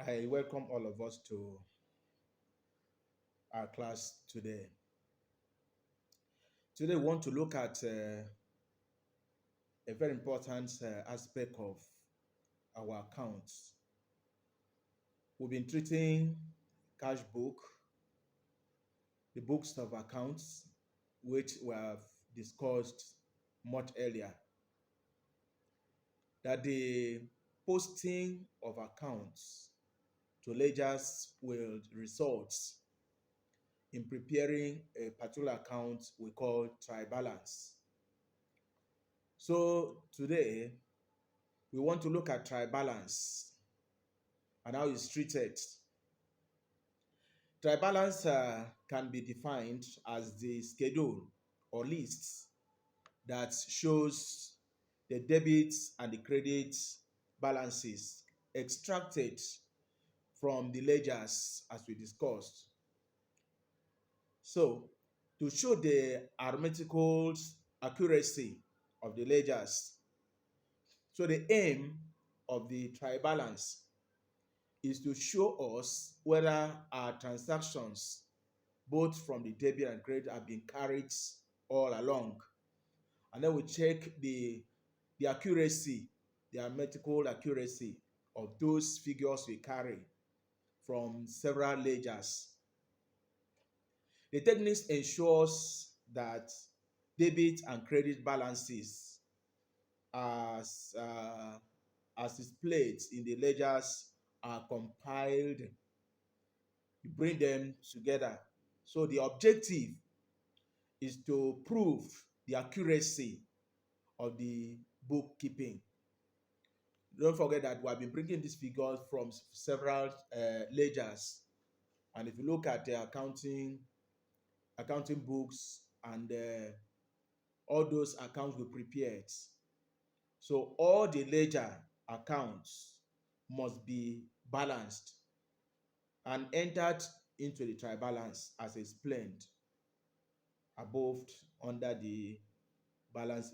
I welcome all of us to our class today. Today, we want to look at a very important aspect of our accounts. We've been treating cash book, the books of accounts, which we have discussed much earlier, that the posting of accounts to ledgers will result in preparing a particular account we call trial balance. So today we want to look at trial balance and how it's treated. Trial balance can be defined as the schedule or list that shows the debits and the credit balances extracted from the ledgers as we discussed. So to show the arithmetical accuracy of the ledgers, so the aim of the trial balance is to show us whether our transactions, both from the debit and credit, have been carried all along. And then we check the accuracy, the arithmetical accuracy of those figures we carry from several ledgers. The technique ensures that debit and credit balances as displayed in the ledgers are compiled. You bring them together. So the objective is to prove the accuracy of the bookkeeping. Don't forget that we have been bringing these figures from several ledgers, and if you look at the accounting books and all those accounts we prepared, so all the ledger accounts must be balanced and entered into the trial balance as explained above under the balance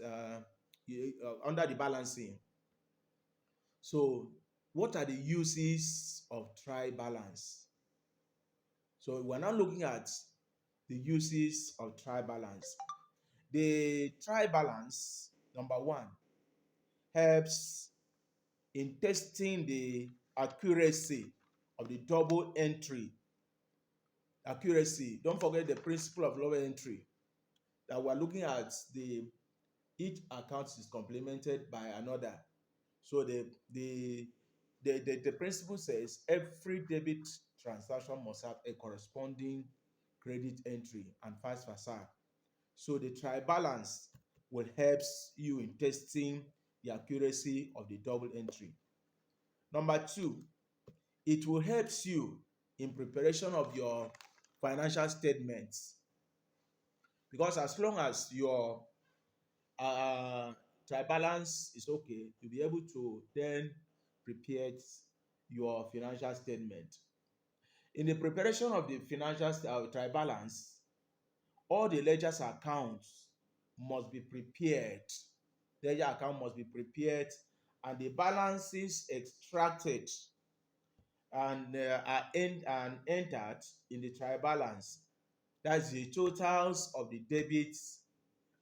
under the balancing. So what are the uses of trial balance? So we're now looking at the uses of trial balance. The trial balance, number one, helps in testing the accuracy of the double entry. Accuracy. Don't forget the principle of double entry, that we're looking at each account is complemented by another. So the principle says every debit transaction must have a corresponding credit entry and vice versa. So the trial balance will help you in testing the accuracy of the double entry. Number two, it will help you in preparation of your financial statements, because as long as your trial balance is okay, you'll be able to then prepare your financial statement. In the preparation of the financial trial balance, all the ledgers accounts must be prepared. Ledger account must be prepared, and the balances extracted and and entered in the trial balance. That's the totals of the debits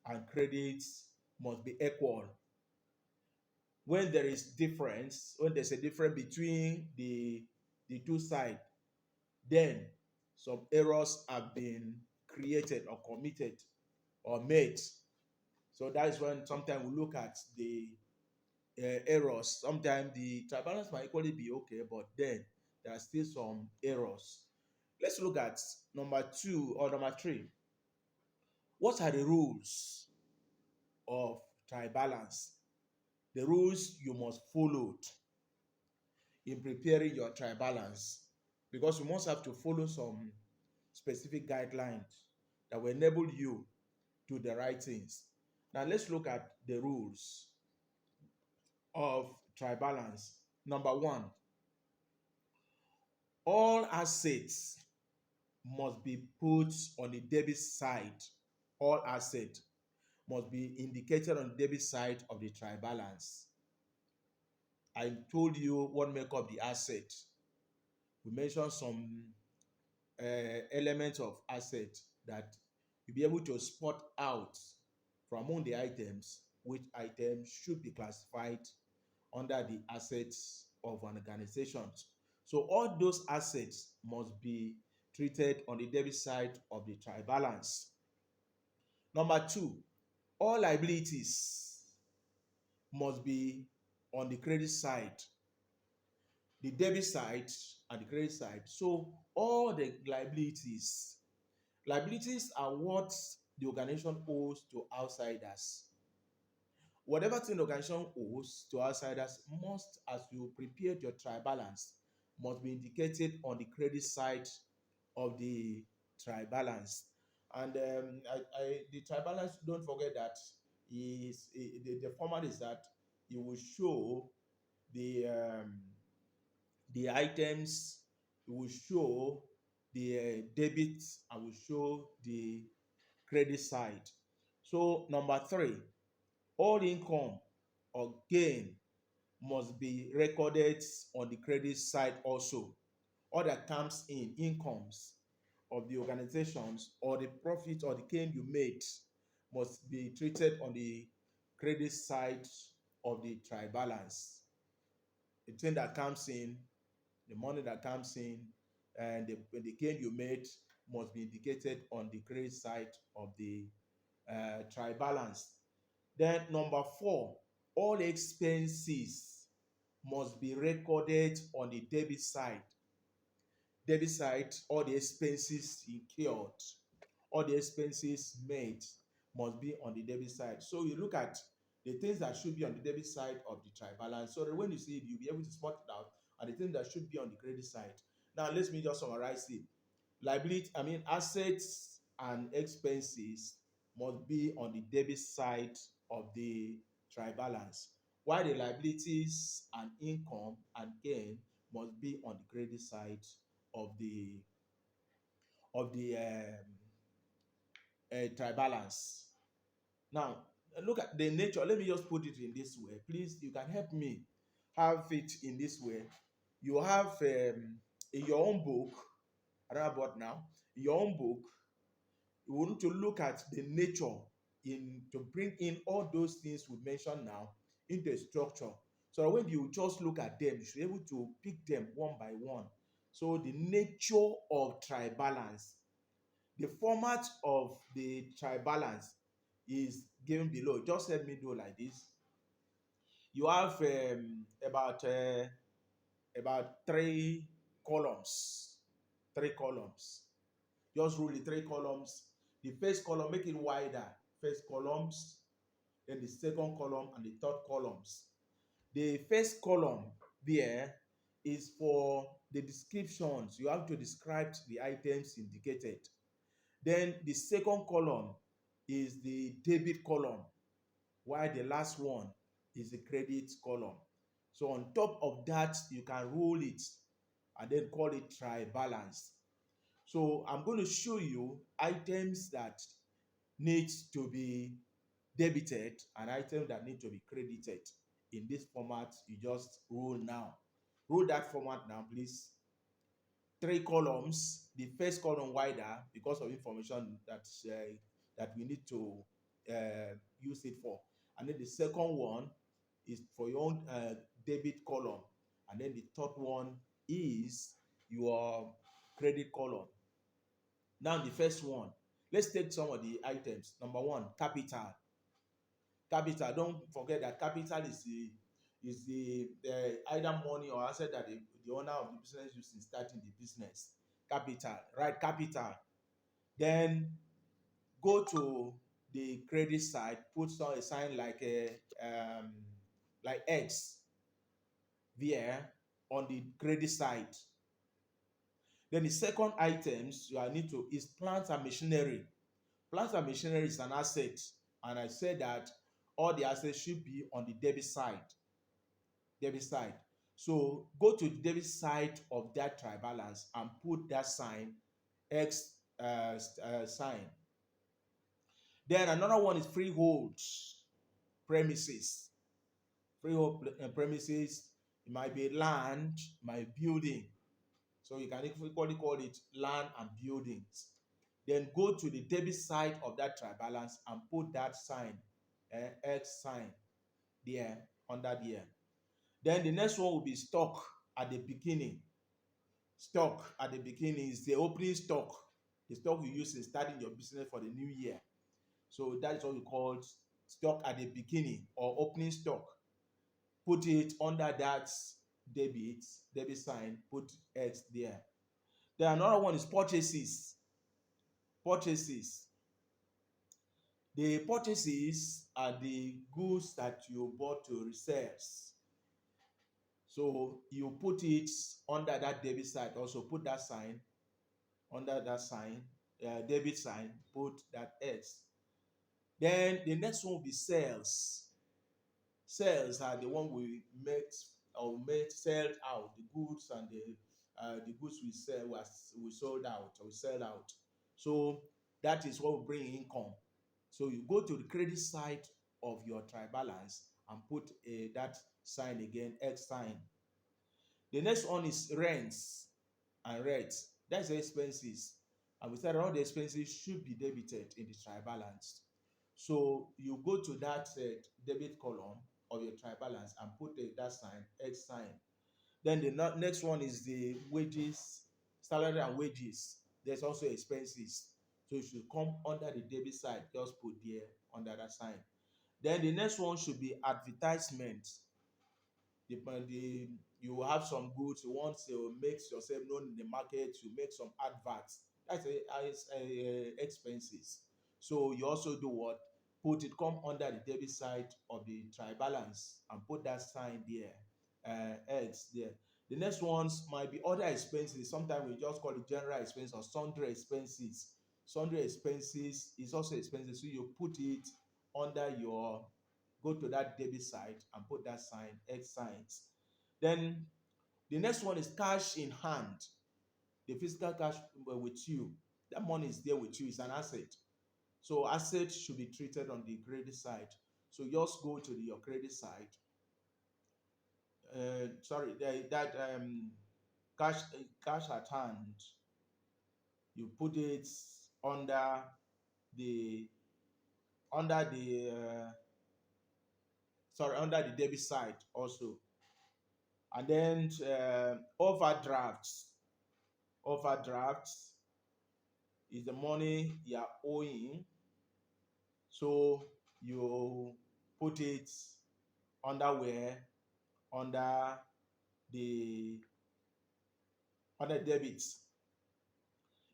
and credits must be equal. When there is difference, when there's a difference between the two sides, then some errors have been created or committed or made. So that is when sometimes we look at the errors. Sometimes the trial balance might equally be okay, but then there are still some errors. Let's look at number two or number three. What are the rules of trial balance? The rules you must follow in preparing your trial balance, because you must have to follow some specific guidelines that will enable you to do the right things. Now let's look at the rules of trial balance. Number one, all assets must be put on the debit side. All assets must be indicated on the debit side of the trial balance. I told you what make up the asset. we mentioned some elements of asset that you'll be able to spot out from among the items which items should be classified under the assets of an organization. So all those assets must be treated on the debit side of the trial balance. Number two, all liabilities must be on the credit side, the debit side and the credit side. So all the liabilities are what the organization owes to outsiders. Whatever thing the organization owes to outsiders must, as you prepare your trial balance, must be indicated on the credit side of the trial balance. And the trial balance, don't forget that the format is that you will show the items, it will show the debit, and will show the credit side. So number three, all income or gain must be recorded on the credit side also. All that comes in, incomes of the organizations, or the profit or the gain you made, must be treated on the credit side of the trial balance. The thing that comes in, the money that comes in, and the gain you made must be indicated on the credit side of the trial balance. Then number four, all expenses must be recorded on the debit side. Debit side, all the expenses incurred, all the expenses made must be on the debit side. So you look at the things that should be on the debit side of the trial balance. So that when you see it, you'll be able to spot it out, and the things that should be on the credit side. Now let me just summarize it. Assets and expenses must be on the debit side of the trial balance, while the liabilities and income and gain must be on the credit side of the trial balance. Now, look at the nature. Let me just put it in this way. Please, you can help me have it in this way. You have in your own book, I don't know about now, in your own book, you want to look at the nature in to bring in all those things we mentioned now into a structure. So when you just look at them, you should be able to pick them one by one. So the nature of trial balance, the format of the trial balance is given below. Just let me do like this. You have about three columns. Three columns. Just rule the three columns. The first column, make it wider. First columns, then the second column, and the third columns. The first column there is for the descriptions. You have to describe the items indicated. Then the second column is the debit column, while the last one is the credit column. So on top of that, you can rule it and then call it trial balance. So I'm going to show you items that need to be debited and items that need to be credited in this format. You just rule now. Rule that format now, please. Three columns. The first column wider because of information that we need to use it for, and then the second one is for your own debit column, and then the third one is your credit column. Now the first one, let's take some of the items. Number one, capital. Capital, don't forget that capital is the either money or asset that the owner of the business uses in starting the business. Capital, right? Capital. Then go to the credit side, put a sign like X there on the credit side. Then the second items you need to is plants and machinery. Plants and machinery is an asset, and I said that all the assets should be on the debit side. Debit side. So go to the debit side of that trial balance and put that sign, X sign. Then another one is freehold premises. Freehold premises, it might be land, it might be building. So you can equally call it land and buildings. Then go to the debit side of that trial balance and put that sign, X sign there, under there. Then the next one will be stock at the beginning. Stock at the beginning is the opening stock, the stock you use in starting your business for the new year. So that is what we call stock at the beginning or opening stock. Put it under that debit, debit sign, put X there. Then another one is purchases. Purchases. The purchases are the goods that you bought to resell. So you put it under that debit side. Also put that sign under that sign, debit sign. Put that X. Then the next one will be sales. Sales are the one we make or make sell out the goods, and the goods we sell was we sold out or we sell out. So that is what will bring income. So you go to the credit side of your trial balance and put that sign again, X sign. The next one is rents and rates. That's the expenses. And we said all the expenses should be debited in the trial balance. So you go to that debit column of your trial balance and put that sign, X sign. Then the next one is the wages, salary and wages. There's also expenses. So you should come under the debit side, just put there under that sign. Then the next one should be advertisement. The you have some goods you want to make yourself known in the market, you make some adverts. That's expenses. So you also do what? Put it, come under the debit side of the trial balance and put that sign there, X there. The next ones might be other expenses. Sometimes we just call it general expenses or sundry expenses. Sundry expenses is also expenses, so you put it under your, go to that debit side and put that sign, X signs. Then the next one is cash in hand. The physical cash with you. That money is there with you. It's an asset. So asset should be treated on the credit side. So just go to your credit side. Sorry, that cash at hand. You put it under the under the under the debit side also. And then overdrafts. Overdrafts is the money you are owing, so you put it under where? Under the debits.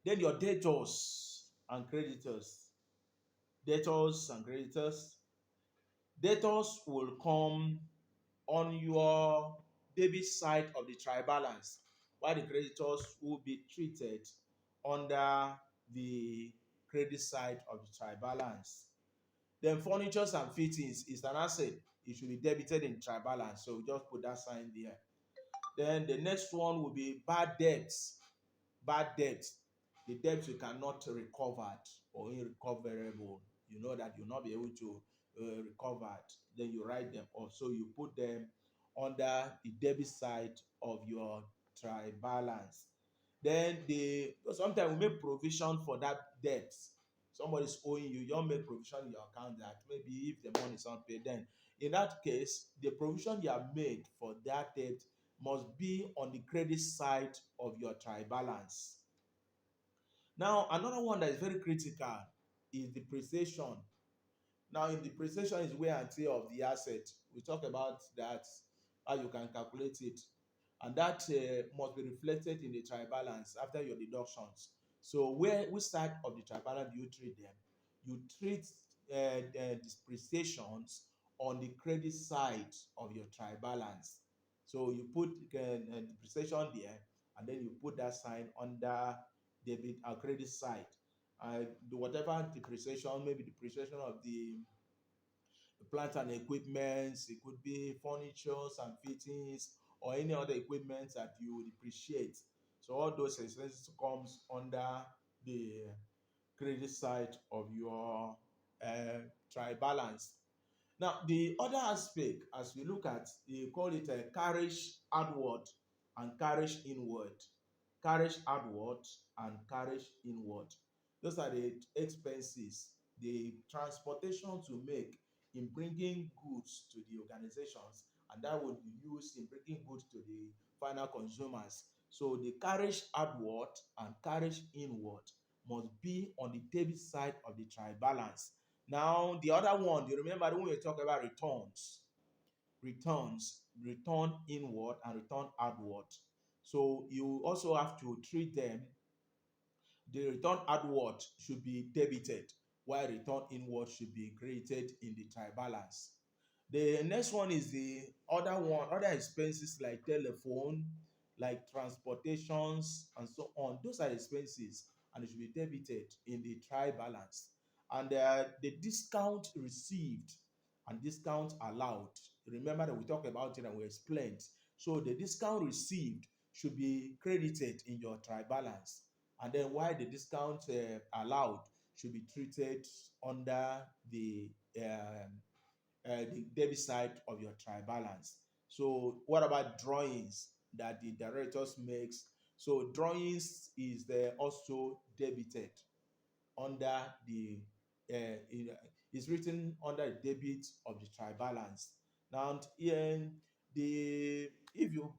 Then your debtors and creditors. Debtors and creditors. Debtors will come on your debit side of the trial balance, while the creditors will be treated under the credit side of the trial balance. Then furnitures and fittings is an asset. It should be debited in trial balance. So just put that sign there. Then the next one will be bad debts. Bad debts. The debts you cannot recover or irrecoverable. You know that you'll not be able to recover it. Then you write them off. So you put them under the debit side of your trial balance. Then sometimes we make provision for that debt. Somebody's owing you, you don't make provision in your account that maybe if the money is unpaid, then in that case, the provision you have made for that debt must be on the credit side of your trial balance. Now, another one that is very critical is depreciation. Now, in depreciation is wear and tear of the asset. We talk about that, how you can calculate it. And that must be reflected in the trial balance after your deductions. So which side of the trial balance do you treat them? You treat depreciations on the credit side of your trial balance. So you put depreciation there, and then you put that sign under debit or credit side. Whatever depreciation, maybe depreciation of the plant and equipment, it could be furnitures and fittings or any other equipment that you depreciate. So all those expenses comes under the credit side of your trial balance. Now, the other aspect, as we look at, you call it a carriage outward and carriage inward. carriage outward and carriage inward. Those are the expenses, the transportation to make in bringing goods to the organizations, and that would be used in bringing goods to the final consumers. So the carriage outward and carriage inward must be on the debit side of the trial balance. Now, the other one, you remember when we talk about return inward and return outward. So you also have to treat them. The return outward should be debited, while return inward should be credited in the trial balance. The next one is the other expenses like telephone, like transportations, and so on. Those are expenses and it should be debited in the trial balance. And the discount received and discount allowed. Remember that we talked about it and we explained. So the discount received should be credited in your trial balance. And then while the discount allowed should be treated under the debit side of your trial balance. So what about drawings that the directors makes? So drawings is also debited under the is written under the debit of the trial balance. Now, the if you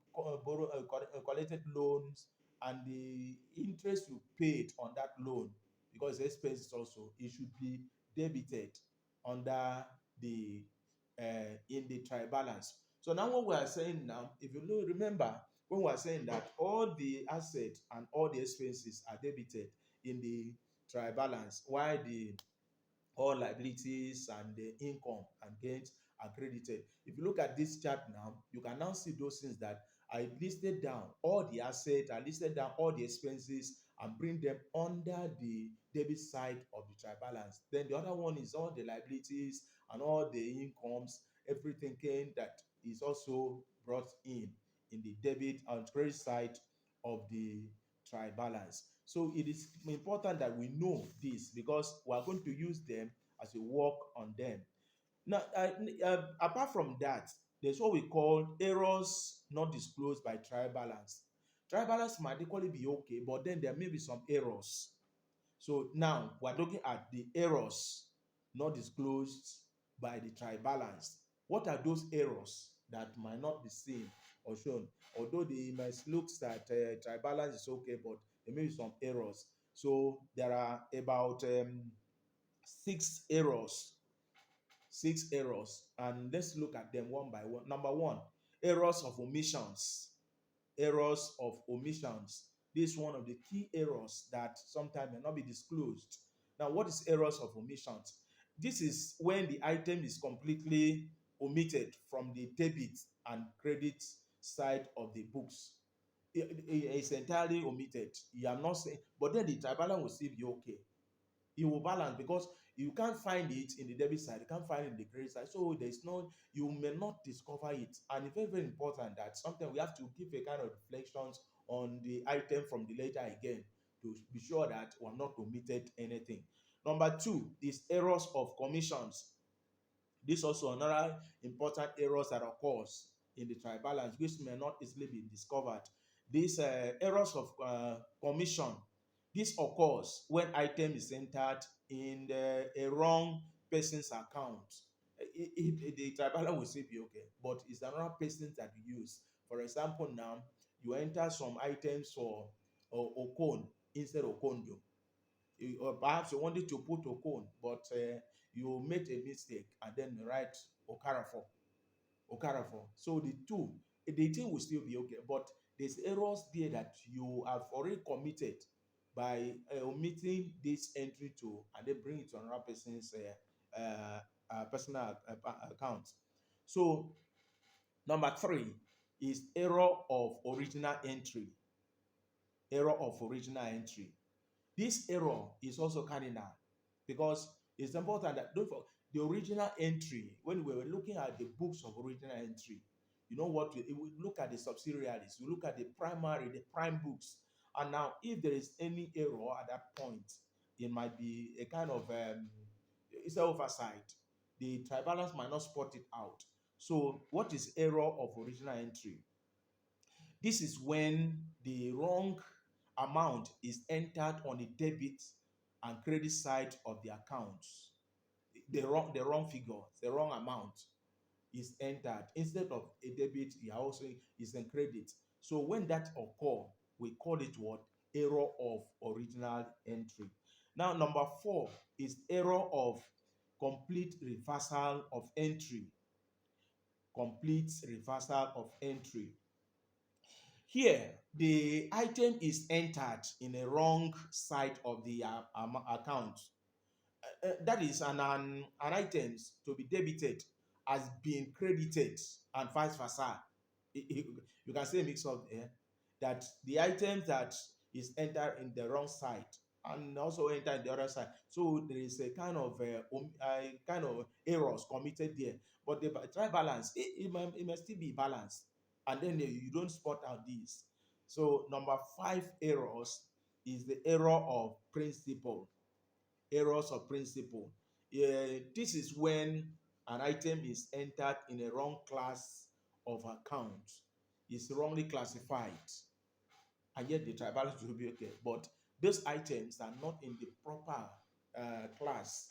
collected loans and the interest you paid on that loan, because expenses also, it should be debited under the in the trial balance. So now what we are saying now, if you remember, when we are saying that all the assets and all the expenses are debited in the trial balance, while the all liabilities and the income and gains are credited. If you look at this chart now, you can now see those things that I listed down. All the assets, I listed down all the expenses and bring them under the debit side of the trial balance. Then the other one is all the liabilities and all the incomes, everything that is also brought in the debit and credit side of the trial balance. So it is important that we know this because we are going to use them as we work on them. Now, apart from that, there's what we call errors not disclosed by trial balance. Trial balance might equally be okay, but then there may be some errors. So now we're looking at the errors not disclosed by the trial balance. What are those errors that might not be seen or shown? Although the might looks that trial balance is okay, but there may be some errors. So there are about six errors, and let's look at them one by one. Number one, errors of omissions. Errors of omissions. This is one of the key errors that sometimes may not be disclosed. Now, what is errors of omissions? This is when the item is completely omitted from the debit and credit side of the books. It's entirely omitted. You are not saying, but then the trial balance will still be okay. It will balance because you can't find it in the debit side, you can't find it in the credit side. So there's no, you may not discover it. And it's very, very important that sometimes we have to give a kind of reflections on the item from the later again to be sure that we have not omitted anything. Number two is errors of commissions. This also another important errors that occurs in the trial balance, which may not easily be discovered. These errors of commission, this occurs when item is entered in a wrong person's account. The trial balance will still be okay, but it's another person that you use. For example, now you enter some items for okon instead of kondo. Or perhaps you wanted to put okon, but you made a mistake and then write Okarafo. So the thing will still be okay, but there's errors there that you have already committed by omitting this entry to and then bring it to another person's personal account. So number three is error of original entry. Error of original entry. This error is also cardinal because it's important that don't forget the original entry. When we were looking at the books of original entry, you know what? We look at the subsidiaries, we look at the primary, the prime books, and now if there is any error at that point, it might be a kind of it's an oversight. The trial balance might not spot it out. So, what is error of original entry? This is when the wrong amount is entered on the debit and credit side of the accounts. The wrong figure, the wrong amount is entered. Instead of a debit, you are also is a credit. So when that occur, we call it what? Error of original entry. Now, number four is error of complete reversal of entry. Complete reversal of entry. Here, the item is entered in a wrong side of the account. That is an items to be debited as being credited and vice versa. You can say a mix of that the items that is entered in the wrong side and also enter in the other side. So there is a kind of errors committed there. But the try balance, it must still be balanced. And then you don't spot out these. So number five errors is the error of principle. Errors of principle. This is when an item is entered in a wrong class of account. It's wrongly classified, and yet the trial balance will be okay. But those items are not in the proper class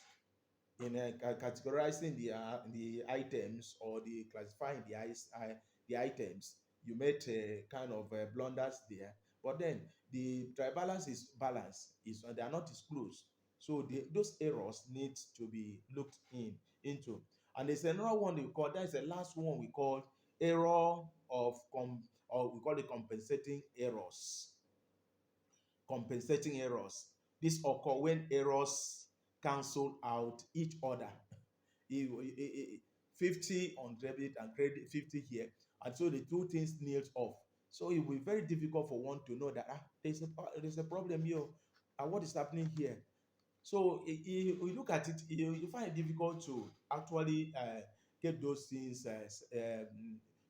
in categorizing the items or the classifying the items. You made kind of blunders there, but then the trial balance is balanced. Is They are not disclosed, so those errors need to be looked into. And there's another one we call, that's the last one we call error of or we call it compensating errors. Compensating errors. This occur when errors cancel out each other. 50 on debit and credit, 50 here. And so the two things nails off. So it will be very difficult for one to know that there's a problem here. And what is happening here? So you look at it, you find it difficult to actually get those things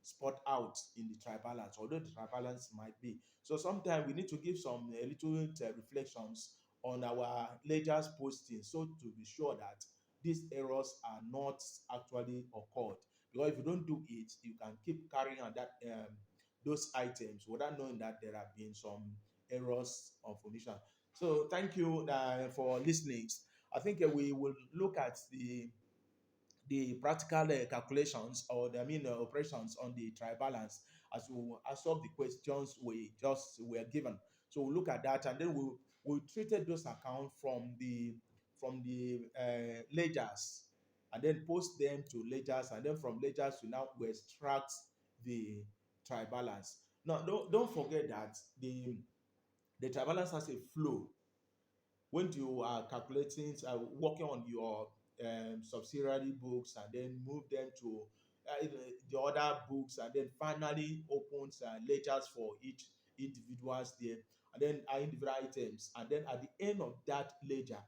spot out in the trial balance, although the trial balance might be. So sometimes we need to give some little reflections on our ledger's posting, so to be sure that these errors are not actually occurred. Because if you don't do it, you can keep carrying on that those items without knowing that there have been some errors of omission. So thank you for listening. I think we will look at the practical calculations, or the operations on the trial balance, as we solve the questions we just were given. So we'll look at that, and then we'll treated those accounts from the ledgers, and then post them to ledgers, and then from ledgers to now we extract the trial balance. Now don't forget that the trial balance has a flow. When you are calculating, working on your subsidiary books, and then move them to the other books, and then finally opens ledgers for each individuals there, and then individual items, and then at the end of that ledger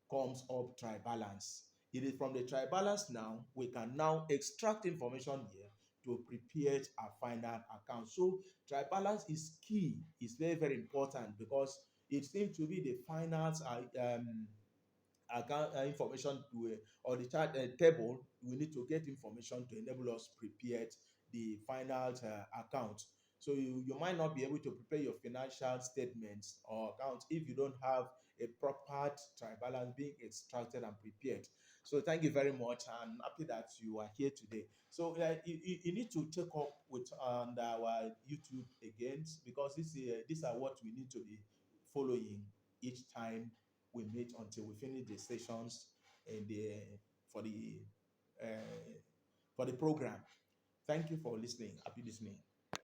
comes up trial balance. It is from the trial balance now we can now extract information here to prepare our final account. So trial balance is key, it's very very important, because it seems to be the finance account information or the chart table. We need to get information to enable us prepare the final account. So you might not be able to prepare your financial statements or accounts if you don't have a proper trial balance being extracted and prepared. So thank you very much. I'm happy that you are here today. So you need to check up with on our YouTube again, because these are what we need to be following each time we meet until we finish the sessions and for the uh, for the program. Thank you for listening. Happy listening.